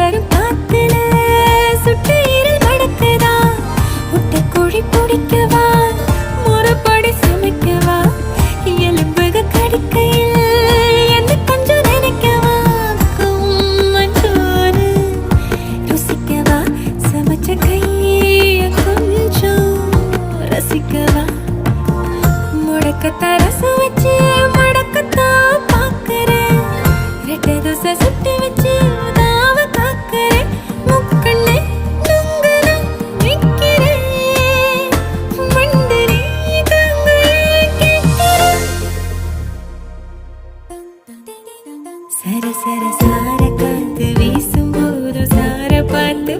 வரும் காத்துல சுட்டு இருள் மடக்குதா முட்டை கோழி பிடிக்கவா முறைப்படி சமைக்கவா எலும்புக கடிக்கையில் என்ன கொஞ்சம் நினைக்கவா மஞ்சோறு ருசிக்கவா சமைச்ச கைய கொஞ்சம் ரசிக்கவா முடக்கத்தா ரசம் வச்சு மடக்கத்தா பாக்குறேன் ரெட்டை தோசை சுட்டு வச்சு தாவ காக்குறேன் முக்கண்ணு நுங்குனா நிக்கிறேன் மண்டனே தாங்க கேட்கிறேன் சர சர சார காத்து வீசும்போது சார பார்த்து